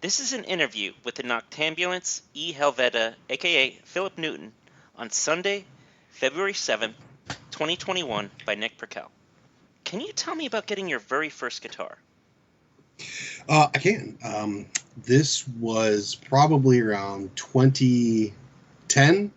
This is an interview with the Noctambulant's E Helvete, aka Philip Newton, on Sunday, February 7th, 2021, by Nick Perkel. Can you tell me about getting your very first guitar? I can. This was probably around 2010,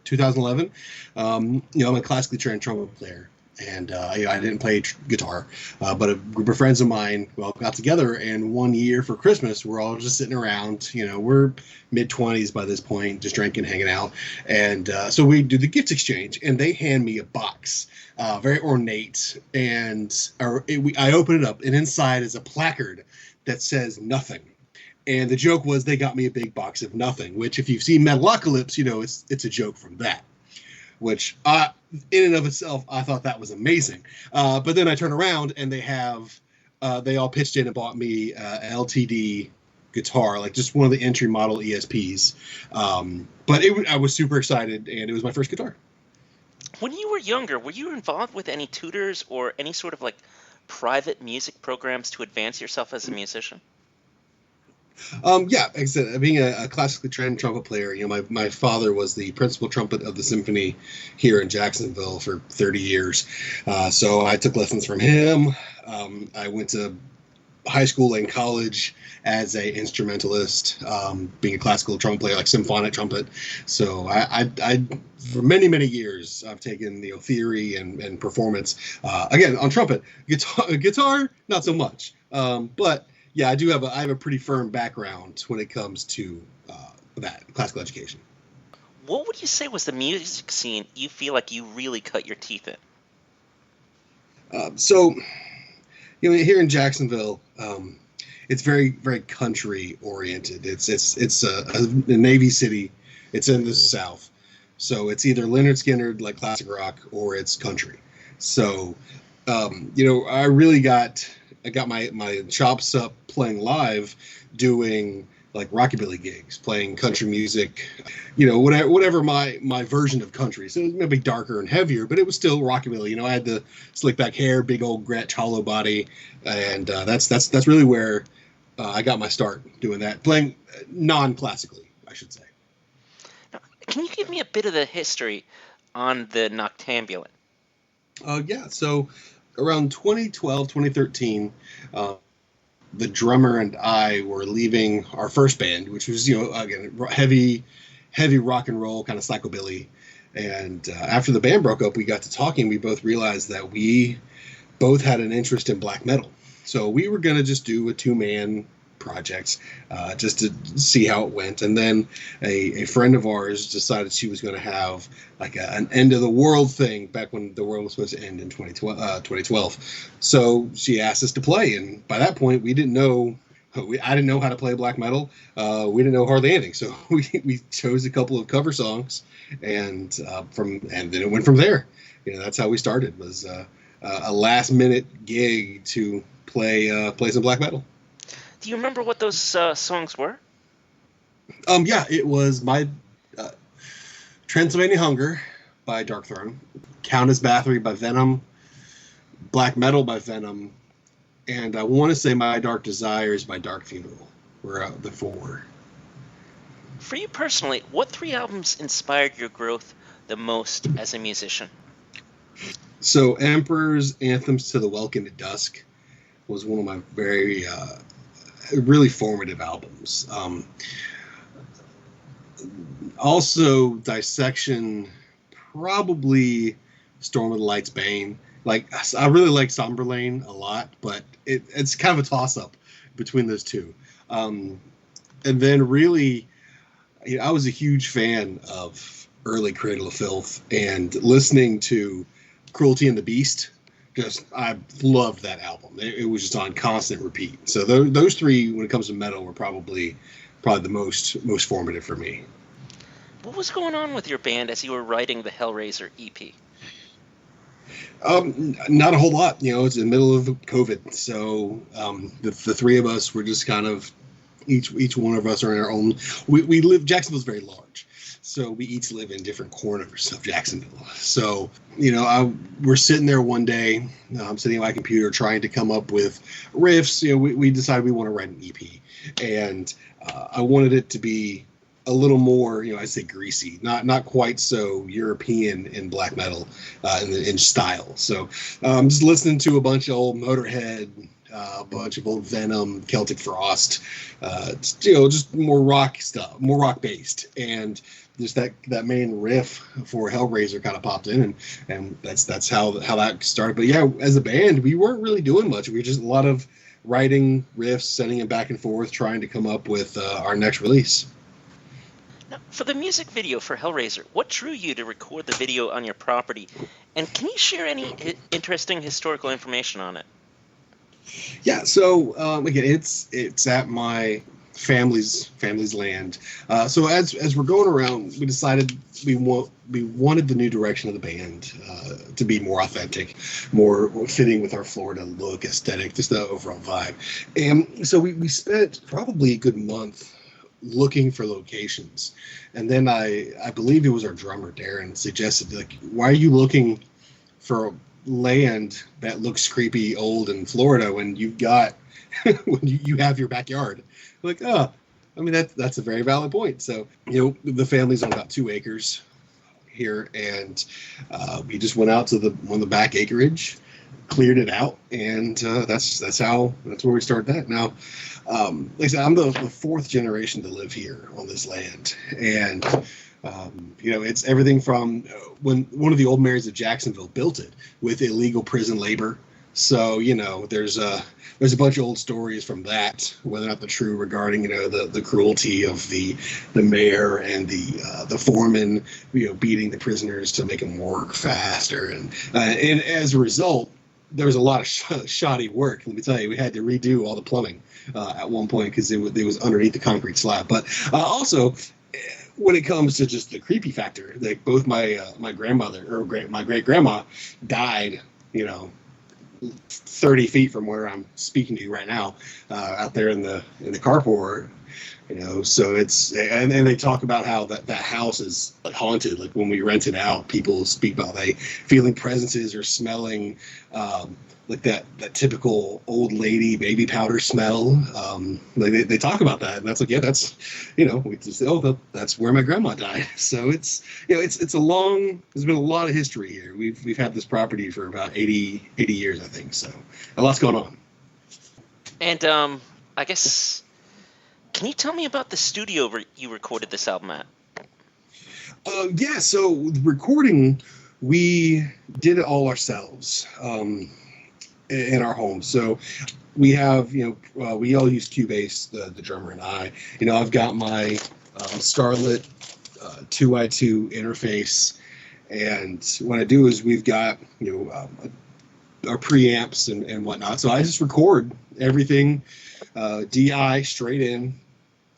2011. I'm a classically trained trumpet player, and I didn't play guitar, but a group of friends of mine got together, and one year for Christmas, we're all just sitting around. We're mid-20s by this point, just drinking, hanging out, and so we do the gift exchange, and they hand me a box. Very ornate, and I open it up, and inside is a placard that says nothing. And the joke was they got me a big box of nothing, which if you've seen Metalocalypse, it's a joke from that. Which, in and of itself, I thought that was amazing. But then I turn around and they all pitched in and bought me an LTD guitar, like just one of the entry model ESPs. But I was super excited, and it was my first guitar. When you were younger, were you involved with any tutors or any sort of private music programs to advance yourself as a musician? Yeah, like I said, being a classically trained trumpet player, my father was the principal trumpet of the symphony here in Jacksonville for 30 years. So I took lessons from him. I went to high school and college as a instrumentalist, being a classical trumpet player, like symphonic trumpet. So I for many, many years, I've taken theory and performance, again, on trumpet. Guitar, not so much. But yeah, I have a pretty firm background when it comes to that classical education. What would you say was the music scene you feel like you really cut your teeth in? So here in Jacksonville, it's very, very country oriented. It's a Navy city. It's in the South, so it's either Lynyrd Skynyrd, like classic rock, or it's country. So, I really got my chops up playing live, doing like rockabilly gigs, playing country music, whatever my version of country. So it was maybe darker and heavier, but it was still rockabilly. I had the slick back hair, big old Gretsch hollow body, and that's really where I got my start doing that, playing non-classically, I should say. Now, can you give me a bit of the history on the Noctambulant? Yeah, so around 2012, 2013, the drummer and I were leaving our first band, which was, again, heavy rock and roll, kind of psychobilly. And after the band broke up, we got to talking. We both realized that we both had an interest in black metal. So we were going to just do a 2-man project just to see how it went. And then a friend of ours decided she was going to have like an end of the world thing back when the world was supposed to end in 2012. So she asked us to play. And by that point, I didn't know how to play black metal. We didn't know hardly anything. So we chose a couple of cover songs, and then it went from there. That's how we started, was a last minute gig to play some black metal. Do you remember what those songs were? Yeah, it was my Transylvania Hunger by Darkthrone, Countess Bathory by Venom, Black Metal by Venom, and I want to say My Dark Desires by Dark Funeral were the 4. For you personally, what 3 albums inspired your growth the most as a musician? So Emperor's Anthems to the Welkin at Dusk was one of my very really formative albums. Also, Dissection, probably Storm of the Light's Bane. I really like Somberlane a lot, but it's kind of a toss-up between those two. And then really, I was a huge fan of early Cradle of Filth, and listening to Cruelty and the Beast, I loved that album. It was just on constant repeat. So those 3, when it comes to metal, were probably the most formative for me. What was going on with your band as you were writing the Hellraiser EP? Not a whole lot. It's in the middle of COVID, so the 3 of us were just kind of each one of us are in our own. We live. Jacksonville's very large, So we each live in different corners of Jacksonville. So, we're sitting there one day, I'm sitting at my computer trying to come up with riffs. We decided we want to write an EP. And I wanted it to be a little more, I say greasy, not quite so European in black metal in style. So just listening to a bunch of old Motorhead, a bunch of old Venom, Celtic Frost, just more rock stuff, more rock based, and just that main riff for Hellraiser kind of popped in, and that's how that started. But yeah, as a band, we weren't really doing much. We were just a lot of writing riffs, sending them back and forth, trying to come up with our next release. Now, for the music video for Hellraiser, what drew you to record the video on your property? And can you share any interesting historical information on it? Yeah, so again, it's at my family's land. So as we're going around, we decided we wanted the new direction of the band to be more authentic, more fitting with our Florida look, aesthetic, just the overall vibe. And so we spent probably a good month looking for locations, and then I believe it was our drummer Darren suggested, like, why are you looking for land that looks creepy old in Florida when you've got when you have your backyard? Like, I mean, that's a very valid point. So the family's on about 2 acres here, and we just went out to the back acreage, cleared it out, and that's where we started that. Now, like I said, I'm the 4th generation to live here on this land, and it's everything from when one of the old mayors of Jacksonville built it with illegal prison labor. So there's a bunch of old stories from that, whether or not they're true, regarding the cruelty of the mayor and the foreman, beating the prisoners to make them work faster, and as a result, there was a lot of shoddy work. Let me tell you, we had to redo all the plumbing at one point because it was underneath the concrete slab. But also, when it comes to just the creepy factor, like both my grandmother or my great grandma died, 30 feet from where I'm speaking to you right now, out there in the carport. So it's, and they talk about how that house is like haunted. Like when we rent it out, people speak about they feeling presences or smelling like that typical old lady baby powder smell. Like they talk about that, and that's like, yeah, that's we just say, that's where my grandma died. So it's it's a long, there's been a lot of history here. We've had this property for about 80 years, I think. So a lot's going on. And I guess, can you tell me about the studio you recorded this album at? Yeah, so the recording, we did it all ourselves in our home. So we have, we all use Cubase, the drummer and I. I've got my Scarlett 2x2 interface, and what I do is we've got, our preamps and whatnot. So I just record everything DI straight in,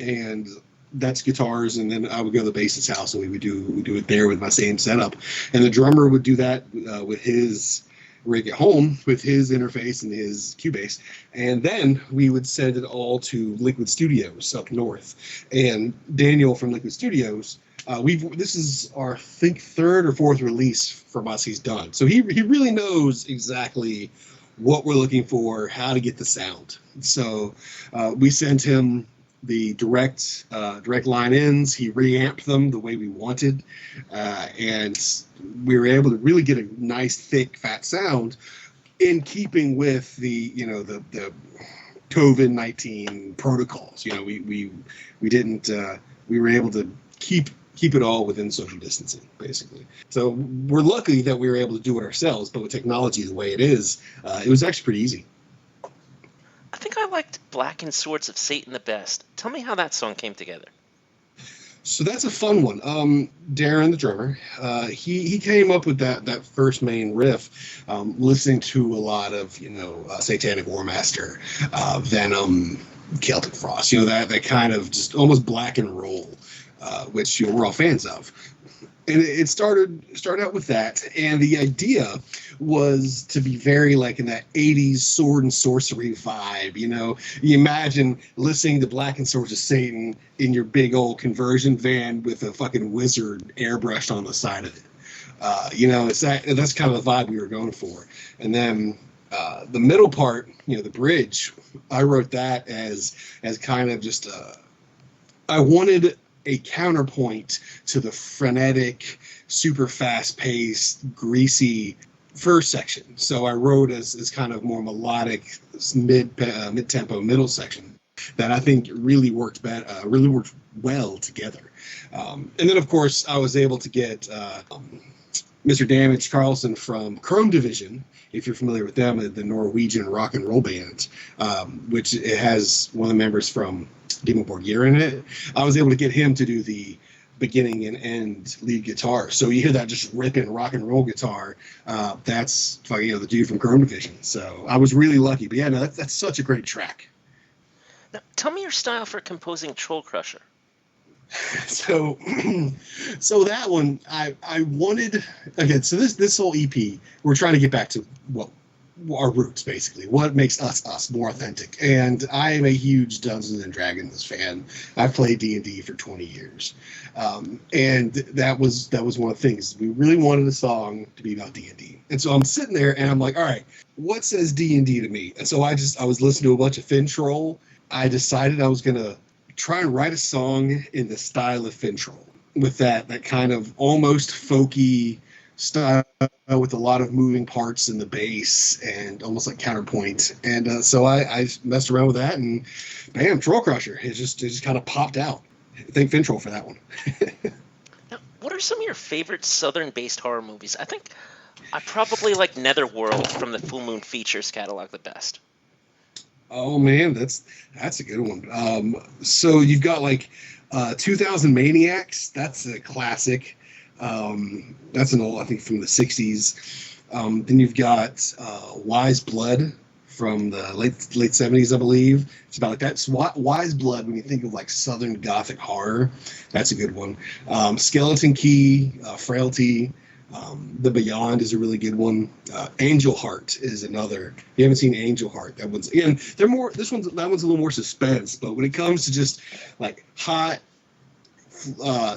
and that's guitars, and then I would go to the bassist's house and we do it there with my same setup, and the drummer would do that with his rig at home with his interface and his Cubase, and then we would send it all to Liquid Studios up north. And Daniel from Liquid Studios, this is our, I think, 3rd or 4th release from us he's done, so he really knows exactly what we're looking for, how to get the sound. So we sent him the direct line ins. He reamped them the way we wanted, and we were able to really get a nice, thick, fat sound in keeping with the the COVID-19 protocols. We didn't. We were able to keep it all within social distancing, basically. So we're lucky that we were able to do it ourselves. But with technology the way it is, it was actually pretty easy. I think I liked Blackened Swords of Satan the best. Tell me how that song came together. So that's a fun one. Darren, the drummer, he came up with that first main riff, listening to a lot of Satanic Warmaster, Venom, Celtic Frost. That kind of just almost black and roll, which we're all fans of. And it started out with that, and the idea was to be very like in that 80s sword and sorcery vibe. You imagine listening to Blackened Swords of Satan in your big old conversion van with a fucking wizard airbrushed on the side of it. That's kind of the vibe we were going for. And then the middle part, the bridge, I wrote that as kind of just I wanted a counterpoint to the frenetic, super fast-paced, greasy first section. So I wrote as kind of more melodic, mid-tempo middle section that I think really worked well together. And then, of course, I was able to get Mr. Damage Carlson from Chrome Division, if you're familiar with them, the Norwegian rock and roll band, which it has one of the members from Demon Borgir in it. I was able to get him to do the beginning and end lead guitar. So you hear that just ripping rock and roll guitar. That's the dude from Chrome Division. So I was really lucky. But yeah, no, that's such a great track. Now, tell me your style for composing Troll Crusher. So that one I wanted again. So this whole EP, we're trying to get back to what our roots, basically, what makes us more authentic. And I am a huge Dungeons and Dragons fan. I've played D&D for 20 years, and that was one of the things we really wanted a song to be about D&D. And so I'm sitting there and I'm like, all right, what says D&D to me? And so I was listening to a bunch of Fintroll. I decided I was gonna try and write a song in the style of Fintroll, with that kind of almost folky style with a lot of moving parts in the bass and almost like counterpoint. And so I messed around with that, and bam, Troll Crusher. It just kind of popped out. Thank Fintroll for that one. Now, what are some of your favorite Southern-based horror movies? I think I probably like Netherworld from the Full Moon Features catalog the best. Oh man, that's a good one. So you've got like 2000 Maniacs. That's a classic. That's an old, I think, from the 60s. Then you've got Wise Blood from the late 70s, I believe. It's about like that. Wise Blood, when you think of like Southern Gothic horror, that's a good one. Skeleton Key, Frailty. The Beyond is a really good one. Angel Heart is another. If you haven't seen Angel Heart, that one's again. That one's a little more suspense. But when it comes to just like hot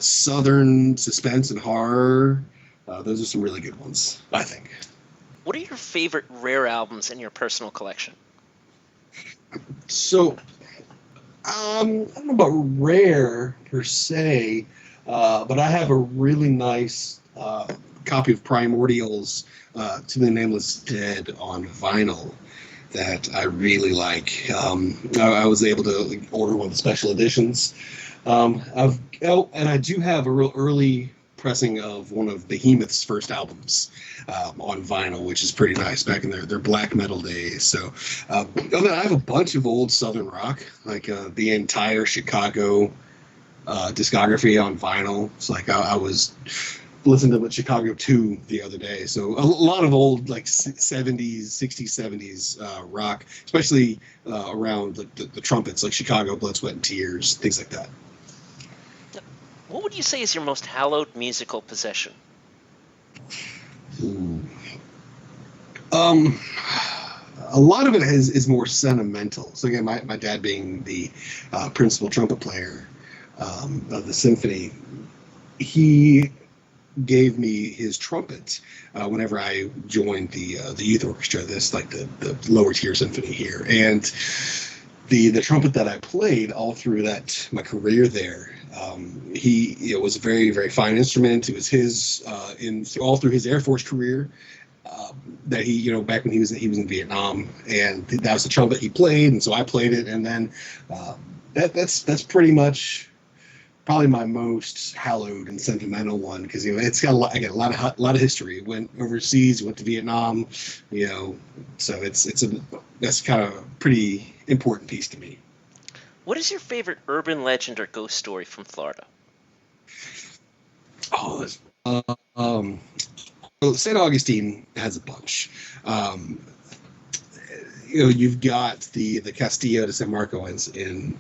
Southern suspense and horror, those are some really good ones, I think. What are your favorite Rare albums in your personal collection? So, I don't know about Rare per se, but I have a really nice copy of Primordials To the Nameless Dead on vinyl that I really like. I was able to order one of the special editions. And I do have a real early pressing of one of Behemoth's first albums on vinyl, which is pretty nice back in their black metal days. So I have a bunch of old Southern rock, like the entire Chicago discography on vinyl. It's like I was listening to Chicago 2 the other day. So a lot of old like 70s, 60s, 70s rock, especially around the trumpets, like Chicago, Blood, Sweat, and Tears, things like that. What would you say is your most hallowed musical possession? A lot of it is more sentimental. So again, my dad being the principal trumpet player of the symphony, he gave me his trumpet whenever I joined the youth orchestra. This like the lower tier symphony here, and the trumpet that I played all through my career there. It was a very, very fine instrument. It was his all through his Air Force career that he, back when he was in Vietnam, and that was the trumpet he played, and so I played it, and then that's pretty much probably my most hallowed and sentimental one, because it's got a lot of history. It went overseas, went to Vietnam, so that's kind of a pretty important piece to me. What is your favorite urban legend or ghost story from Florida? St. Augustine has a bunch. You've got the Castillo de San Marco in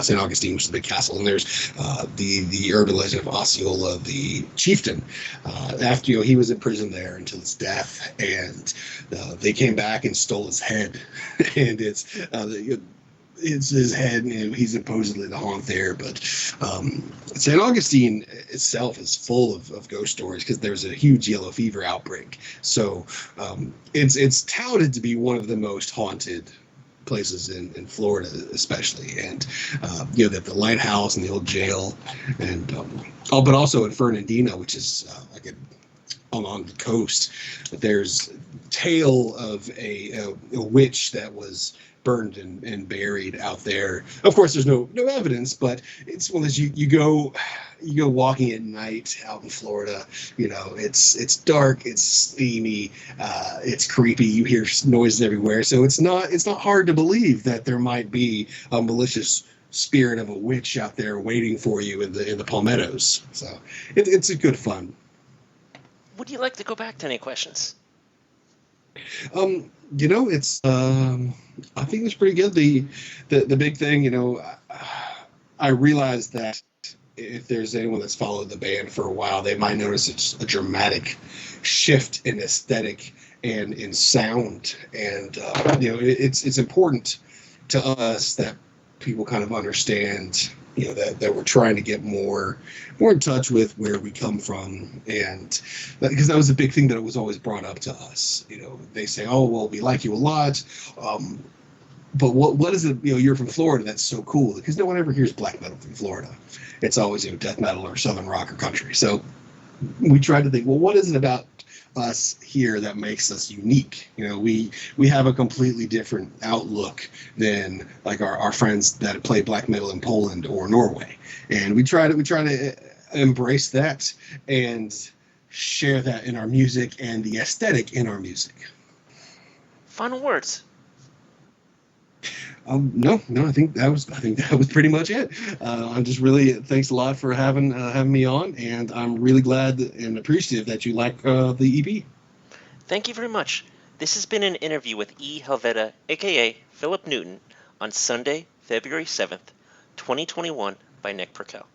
St. Augustine, which is a big castle, and there's the urban legend of Osceola, the chieftain. After he was in prison there until his death, and they came back and stole his head, and it's his head, and he's supposedly the haunt there. But St. Augustine itself is full of ghost stories because there's a huge yellow fever outbreak. So it's touted to be one of the most haunted places in Florida, especially, and that the lighthouse and the old jail, and but also in Fernandina, which is on the coast. There's tale of a witch that was burned and buried out there. Of course, there's no evidence, but it's one that you go walking at night out in Florida. It's dark, it's steamy, it's creepy. You hear noises everywhere, so it's not hard to believe that there might be a malicious spirit of a witch out there waiting for you in the palmettos. So it's a good fun. Would you like to go back to any questions? It's I think it's pretty good. The big thing, I realized that if there's anyone that's followed the band for a while, they might notice it's a dramatic shift in aesthetic and in sound, and it's important to us that people kind of understand that we're trying to get more in touch with where we come from, and because that was a big thing that was always brought up to us. They say, oh well, we like you a lot, but what is it, you're from Florida, that's so cool, because no one ever hears black metal from Florida. It's always death metal or southern rock or country. So we tried to think, well, what is it about us here that makes us unique? We have a completely different outlook than like our friends that play black metal in Poland or Norway, and we try to embrace that and share that in our music and the aesthetic in our music. Final words. No, I think that was pretty much it. I'm just really, thanks a lot for having me on, and I'm really glad and appreciative that you like the EP. Thank you very much. This has been an interview with E Helvete, aka Philip Newton, on Sunday, February 7th, 2021, by Nick Purcell.